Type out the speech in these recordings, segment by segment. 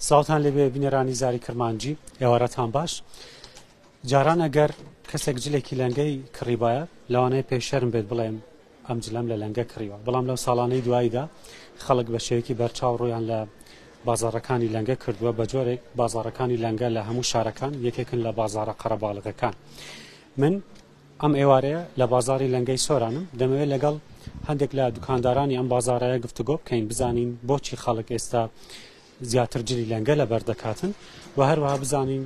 ساڵتان لەبێ بینەرانی زاری کرمانجی ئێوارەتان باش. جاران ئەگەر کەسێک جلێکی لەنگەی کڕیبایە لەوانەیە پێشەرم بێت بڵێم ئەم جلەم لە لەنگە کڕیوە، بەڵام لەو ساڵانەی دواییدا خەڵک بە شێوەیەکی بەرچاو ڕوویان لە بازاڕەکانی لەنگە کردووە. بە جۆرێک بازاڕەکانی لەنگە لە هەموو شارەکان یەکێکن لە بازاڕە قەرەباڵغەکان. من ئەم ئێوارەیە لە بازاری لەنگەی سۆرانم، دەمەوێت لەگەڵ هەندێک لە دوکاندارانی ئەم بازارەیە گفتوگۆ بکەین، بزانین بۆچی خەڵک ئێستا زیاتر جلی لەنگە لەبەر دەکاتن و هەروەها بزانین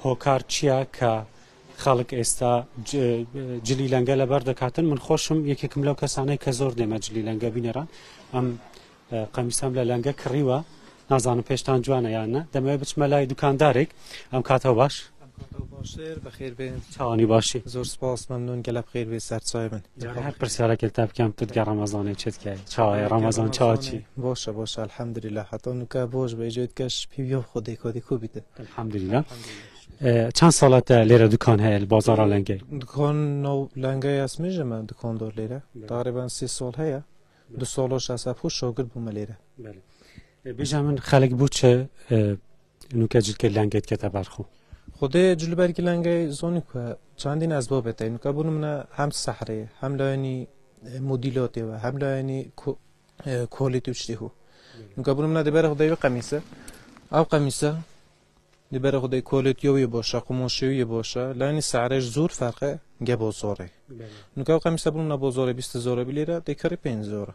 هۆکار چییە کە خەڵک ئێستا جلی لەنگە لەبەر دەکاتن. من خۆشم یەکێکم لەو کەسانەی کە زۆر دێمە جلی لەنگە بینێران. ئەم قەمیسەم لە لەنگە کڕیوە، نازانم پێشتان جوانە یانە. دەمەوێت بچمە لای دوکاندارێک. ئەم کاتەوە باش باشێر بەخێر بێن، چاوانی باشی، زۆر سپاس، مەمنون، گەلە بخێر بێ سەرچاوی من. هەر پرسیارێکێک تا بکەم تدگە ڕەمەزانێک چێتکای چاوای ڕەمەزان چاوچی باشە باشە الحەمدولله حتا نوکە بۆش بێژێت کەش پیوە خودی کۆدی کوبیتە الحەمدولله. چەند ساڵەتە لێرە دوکان هەیە لە بازاڕە لەنگەی؟ دوکان ناو لەنگەی ئەسمێژەمە دوکاندۆر لێرە تقریبان 30 ساڵ هەیە، 2 ساڵ شەسە پوش شاگرد بوومە لێرە. بێژە من خەڵک بوو چه نوکە جلکە لەنگێت کەتە بەرخۆ خودی جلبەرکی لەنگەی زۆنی کوە چندین ئەسبابێتە نوکە بوون منە هەم سەحرەیە هەم لایەنی مدیلاتێوە هەم لایەنی کۆلیتی و شتی هو نوکە بوون منە دەبەرە خودی قەمیسە ئەو قەمیسە دەبەرە خودی کۆلیتیەوەی باشە قوماشێوی باشە لایەنی سەعرەش زۆر فەرقە گە بۆ زۆرێ نوکە ئەو قەمیسە بوون منە بۆ زۆرە 20 زۆرە لێرە دەیکەڕی 5 زۆرە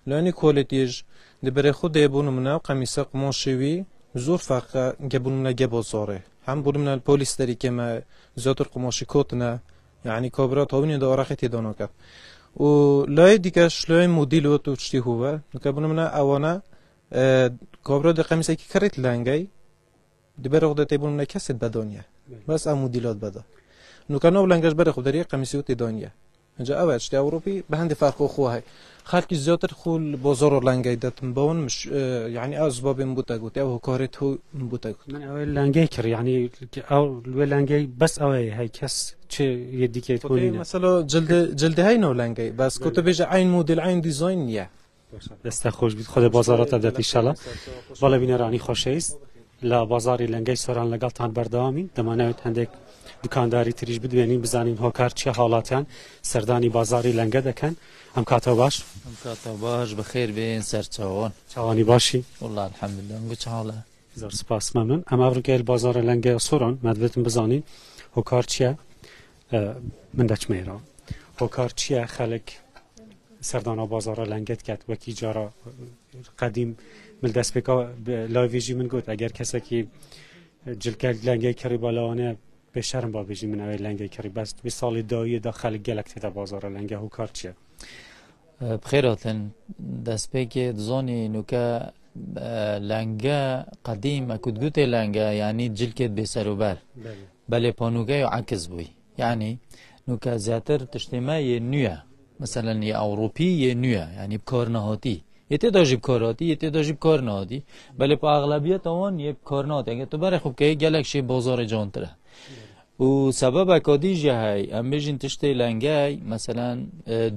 لایەنی کۆلیتیش دەبەرە خودی بوون منە قەمیسە قوماشێوی زۆر فەرقە گە بوون منە گە بۆ زۆرێ هم بودم من الپلیس داری که ما زیادتر قماشی کتنه یعنی کابرات هاونی داره تیدانو کرد و لای دیگهش لای مدل و تو چتی هوا نکبونم من آوانه کابرات قمیصی که کریت لنگی دیگر خود تیبون من کسی بدانیه بس ام مدلات بده نکنه لنگش بره خود داری قمیصی و تیدانیه اینجا اولش تی اروپی به هند فرق خواه خالك زيادر خول بازار لنگی دتم بون مش يعني أسباب مبتغوت أو كارت هو مبتغوت من أول لنگی كر يعني أو لنگی بس أوي هاي كس شيء يديك تقولين مثلا جلد هاي نو لنگی بس كنت بيجي عين موديل عين ديزاين يا دست خوش بيت خود بازارات بدات إن شاء الله بالا بينراني خوشيست لا بازاري لنگی سران لقطان بردامين دمانوت عندك دکانداری تریش بدوێنین بزانین هۆکار چه حاڵاتیان سەردانی بازاری لەنگە دەکەن. ئەم کاتەوە باش ئەم کاتەوە باش بەخێر بێن سەرچاوان چاوانی باشی والله الحەمدولله گو چاڵە زۆر سپاس مەمنون. ئەم ئەڤڕگەی بازارە لەنگە سۆران مادبێتم بزانین هۆکار چییە من دەچمێرەوە هۆکار چییە خەڵک سەردانا بازارە لەنگەت کات وەکی جارە قەدیم من دەست پێکەوە لاوێژی من گوت ئەگەر کەسێکی جلکە لەنگەی کڕی بالاوانەیە بشرم با بيجي من أول لنگه كري بس بسال داية داخل جلك تدا بازار لنگه هو كارتشيا بخيراتن دست بيكي دزوني نوكا لنگه قديم أكد قلت لنگه يعني جلكت بسروبر بله بانوكا يعكس بوي يعني نوكا زياتر تشتماي نويا مثلا يا أوروبي يا نويا يعني بكارنهاتي يتداجي بكاراتي يتداجي بكارنهاتي بله بأغلبية طوان يبكارنهاتي يعني تبارك خوب كي جلك شي بازار جانتره و سبب اکادیج هاي ام بيجين تشتي لنگاي مثلا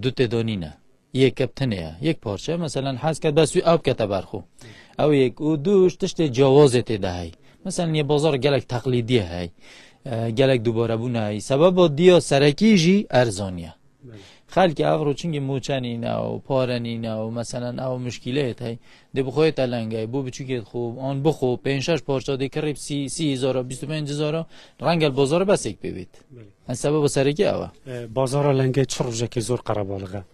دو تدانينه یک کپتنه یک پارچه مثلا حس کرد بس اب كتبرخو او یک و دوش تشتي جواز تده هاي مثلا یه بازار گلک تقلیدی هاي گلک دوباره بونه هاي سبب دیا سرکیجی ارزانیه خلق افرو چنگ موچنینه و پارنینه و مثلا او مشکلات هاي ده بخواه تلنگه بو بچوکت خوب آن بخو 5-6 پارچه ده کرب 30,000 25,000 رنگ البازار بس یک ببید این سبب سرکی اوه بازار لنگه چه روزه که زور قربالغه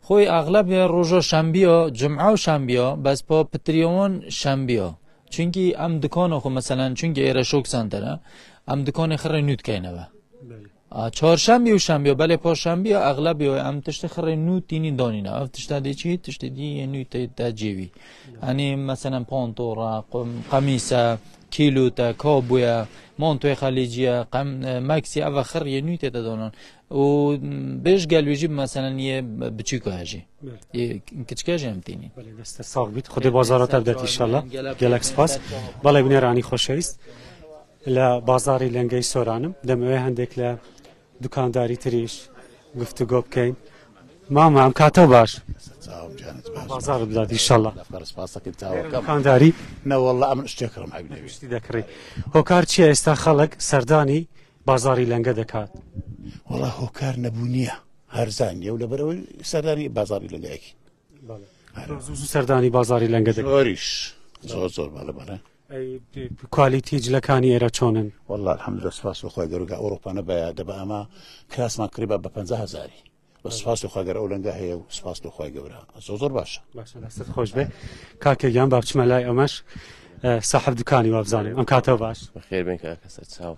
خوی اغلب روزا شنبه جمعه و شنبه بس با پتریون شنبه چونکی ام دکان خو مثلا چونکی ایره شوک سنتره ام دکان خره نوت کینه با چهارشنبه و شنبه بله پنجشنبه اغلب ام تشت خره نوت تینی دانینا اف تشت دی چی تشت دی نوت تجیبی یعنی مثلا پانتورا قمیصه کیلو تا کابویا مانتو خلیجیه مکسی او خر یه نوت دادن و بهش گلویجی مثلا یه بچیکو هجی یه کچکاج هم تینی بله دست ساق بید خود بازارات بدات ان شاء الله گلکس پاس بالا بنرانی خوشایست لا بازاری لنگی سورانم دموی هندک لا دکانداری تریش گفتگو بکەین ماما ئەم کاتە باش تاو جانت باش بازار بدات ئینشەڵڵا افكار سپاسك انت وكم دکانداری نا والله امن اشتكرم عيب شتی دەکڕی هۆکار چییە ئێستا خەڵک سەردانی بازاری لەنگە دەکات والله هوكار نبونيه هرزانيه ولا برو سرداني بازاري لقاكي زوو سەردانی بازاری لەنگە دەکات زوريش زور بلا بلا کوالیتی جلەکانی ئێرە چۆنن والله الحمد لله سپاس وخوي قالوا اوروبا نبا دابا اما كاس ما قريبه ب 50000 بس سپاس وخوي قالوا اولنگا هي وسپاس وخوي قالوا زور باشا باشە دەستت خۆش بێ کاکێگیان با بچمە لای ئەمەش ساحب دوکانی وابزانێ ئەم کاتە باش بخير بين كاكا چاو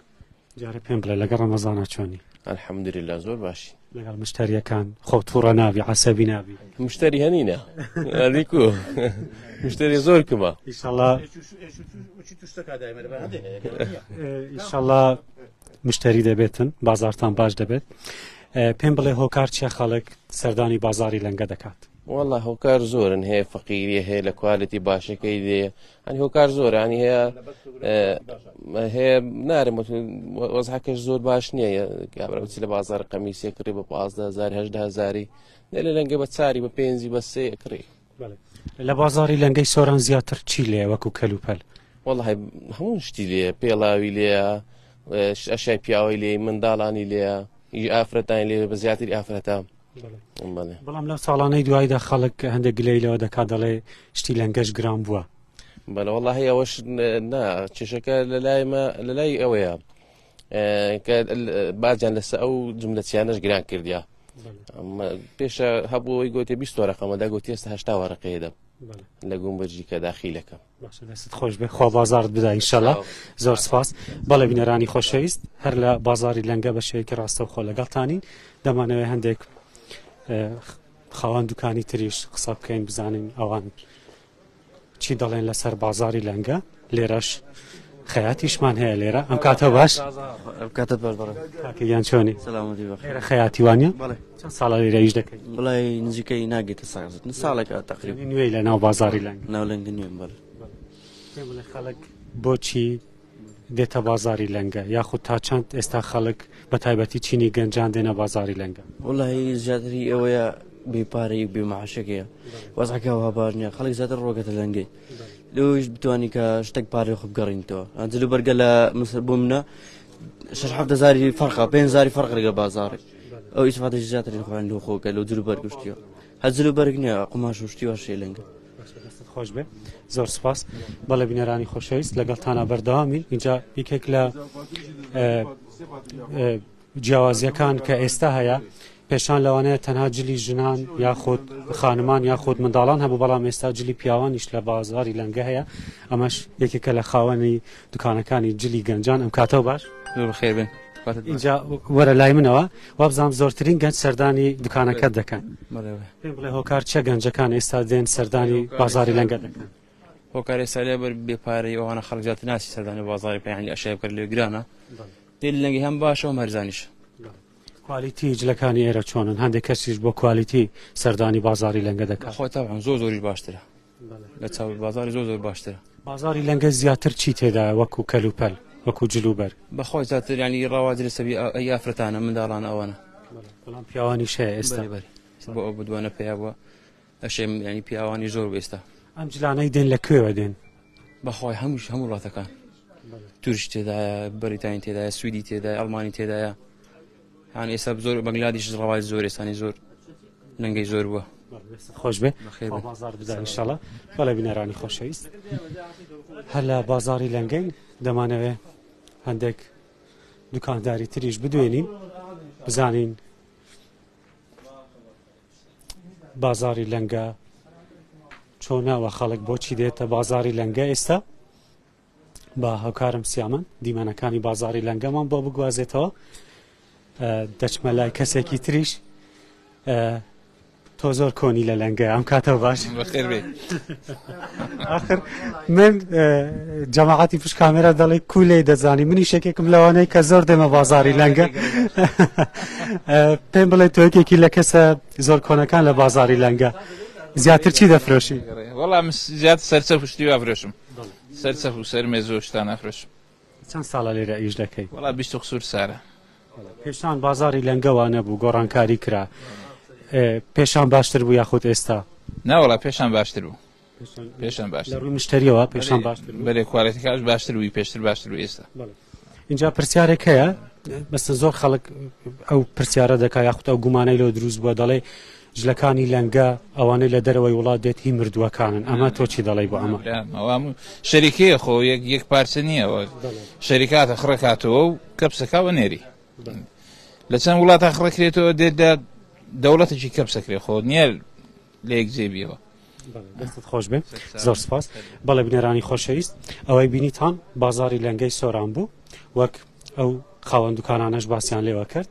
جارە پێم بڵێ لەگەڵ ڕەمەزانە چۆنی الحمد لله زور باشي لەگەڵ مشتریەکان خۆ تووڕە نابی عەسەبی نابی مشتري هنينا هذيكو مشتري زور كما ئینشەڵڵا ئینشەڵڵا مشتری دەبێتن بازارتان باش دەبێت پێم بڵێ هۆکار چیە خەڵک سەردانی بازاری لەنگە دەکات والله هو كار زور إن هي فقيرية هي لكواليتي باشا كيدي يعني هو كار زور يعني هي نارم وزحكش زور باش نية كابرا بتسيل بازار قميص يقرب ب 15000 18000 نيل لنجا بتساري ببنزي بس يقري لە بازاری لەنگەی سۆران زیاتر چی لێ وەکو کەلوپەل والله همون شتي ليه بيلاوي ليه أشياء بياوي ليه من دالاني ليه ئافرەتان لێ بە زیاتری ئافرەتە بەڵام لەو ساڵانەی دوایدا خەڵک هەندێک گلەی لەوە دەکات دەڵێ شتی لەنگەش گران بووە بەڵێ والله ئەوەش نا چێشەکە لە لای ئەوەیە باجیان لەسەر ئەو جملەچیانەش گران کردیا پێشە هەبووی گوتێ 20 وەرەقەمەدا گوتی ئێستا 80 وەرەقەیەدا لە گومبەرجی کە داخیلەکە دەستت خۆش بێ خوا بازارت بدا ئینشەڵڵا زۆر سپاس بەڵێ بینەرانی خۆشەویست هەر لە بازاری لەنگە بە شێوەیەکی ڕاستەوخۆ لەگەڵتانین دەمانەوێت هەندێک خاوەن دوکانی تریش قسە بکەین بزانین ئەوان چی دەڵێن لەسەر بازاری لەنگە لێرەش خەیاتیشمان هەیە لێرە ئەم کاتە باش کاتت باش بەڕێ کاکەگیان چۆنی سەلامەتی بەخێر لێرە خەیاتی وانە بەڵێ چەند ساڵە لێرە ئیش دەکەین بڵای نزیکەی ناگێتە ساڵێکە تقریبا نوێی لە ناو بازاری لەنگە ناو لەنگە نوێم بەڵێ پێم بڵێ خەڵک بۆچی دێتە بازاری لەنگە یاخود تا چەند ئێستا خەڵک بە تایبەتی چینی گەنجان دێنە بازاری لەنگە وڵی زیاتری ئەوەیە بێپارەی بێمەعاشەکەیە وەزعەکەەوە باش نییە خەڵک زیاتر ڕۆگەتە لەنگەی لەویش بتوانی کە شتێک پارەی خۆ بگەڕینەوە ئەنجلو بەرگە لە مسر بوو منە 6 فەرقە 5 فەرق لەگە بازاڕی ئەو ئیسفادەی زیاتری خۆیان لەو خۆکە لەو جلو بەرگشتیەوە هەجلو بەرگ نییە قماش وشتی واشێ لەنگە خۆش بێ زۆر سپاس بەڵێ بینەرانی خۆشەویست لەگەڵتانە بەردەوامین اینجا یەکێک لە جیاوازیەکان کە ئێستا هەیە پێشان لەوانەیە تەنها جلی ژنان یاخود خانمان یاخود منداڵان هەبوو بەڵام ئێستا جلی پیاوانیش لە بازاری لەنگە هەیە ئەمەش یەکێکە لە خاوەنی دوکانەکانی جلی گەنجان ئەم کاتەوە باش بخێر بن اینجا وەرە لای منەوە وابزانام زۆرترین گەنج سەردانی دوکانەکەت دەکەن پێم بڵێ هۆکار چە گەنجەکان ئێستا دێن سەردانی بازاری لەنگە دەکەن هۆکاری سالێ بەر بێپارەی ئەوانە خەڵک ناسی سەردانی بازاری پێیانی ئەشای بکرد لێ گرانە دێ لەنگی هەم باشەوە مەرزانیش کوالیتی جلەکانی ئێرە چۆنن هەندێک کەسیش بۆ کوالیتی سەردانی بازاری لەنگە دەکات خۆ تاوان زۆریش باشترە لە چاو بازاری زۆر باشترە بازاری لەنگە زیاتر چی تێدا وەکو کەلوپەل وەکو جلوبەر بەخۆی زیاتر ینی ڕاواجر سەبی ئەی ئافرەتانە منداڵان ئەوانە بەڵام پیاوانی شەیە ئێستا بۆ ئەو بدوانە پێیا بووە ئەشێ ینی پیاوانی زۆر بێستا ئەم جلانەی دێن لەکوێوە دێن بەخۆی هەموو وڵاتەکان تورش تێدایە بەریتانی تێدایە سویدی تێدایە ئەڵمانی تێدایە هەان ئێستا زۆر بەنگلادیش ڕەواج زۆر ئێستانی زۆر لەنگەی زۆر بووە خۆش بێ بازار بدا ئینشەڵڵا بەڵێ بینەرانی خۆشەویست هەر لە بازاری لەنگەی دەمانەوێ هەندێک دوکانداری تریش بدوێنین بزانین بازاری لەنگە چۆنەوە خەڵک بۆچی دێتە بازاری لەنگە ئێستا با هاوکارم سیامەن دیمەنەکانی بازاری لەنگەمان بۆ بگوازێتەوە دەچمە لای کەسێکی تریش تۆ زۆر کۆنی لە لەنگە ئەم کاتەوە باش بەخێر بێ آخر من جەماعەتی پشت کامێرە دەڵێ کولەی دەزانی منی شێکێکم لەوانەی کە زۆر دێمە بازاری لەنگە پێم بڵێ تۆ یەکێکی لە کەسە زۆر کۆنەکان لە بازاری لەنگە زیاتر چی دەفرۆشی وەڵام زیات سەرچەف شتی وافرۆشم سەرچەف و سەر مێزۆ شتان نافرۆشم چەند ساڵە لێرە ئیش دەکەی وەڵام 20 قسوور سارە پێشان بازاری لەنگەوە نەبوو گۆڕانکاری کرا پێشان باشتر بوو یاخود ئێستا ناوەڵا پێشان باشتر بوو پێشان لە باشتر ڕووی مشتریەوە پێشان باشتر بوو. بەرێ کوالەتیکاش باشتر بووی پێشتر باشتر بوو ئێستا اینجا پرسیارێک هەیە بەستە زۆر خەڵک ئەو پرسیارە دەکا یاخود ئەو گومانەی لەو دروست بووە دەڵێ ژلەکانی لەنگە ئەوانەی لە دەرەوەی وڵات دێت هی مردووەکانن ئەمە تۆ چی دەڵێ بۆ ئەمە ئەوام شەریکەیە خۆ یەک پارچە نییەوە شەریکاتە خڕکاتەوە و کەپسەکەوە نێری لە چەند وڵاتە خڕەکرێتەوە دێتدا دەوڵەتێکی کەپسەکرێت خۆ نییە لە یەک جێبیەوە دەستت خۆش بێ زۆر سپاس بەڵێ بنێرانی خۆشەویست ئەوەی بینیتان بازاری لەنگەی سۆران بوو وەک ئەو خاوەن دوکانانەش باسییان لێوە کرد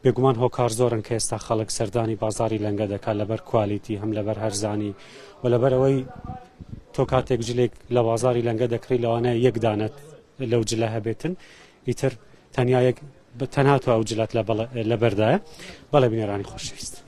بێگومان هۆکار زۆرن کە ئێستا خەڵک سەردانی بازاری لەنگە دەکات لەبەر کوالیتی هەم لەبەر هەرزانی و لەبەر ئەوەی تۆ کاتێک جلێک لە بازاری لەنگە دەکری لەوانەیە یەک دانەت لەو جلە هەبێتن ئیتر تەنیا تەنها تۆ ئەو جلات لە بەردایە بەڵێ بنێرانی خۆشەویست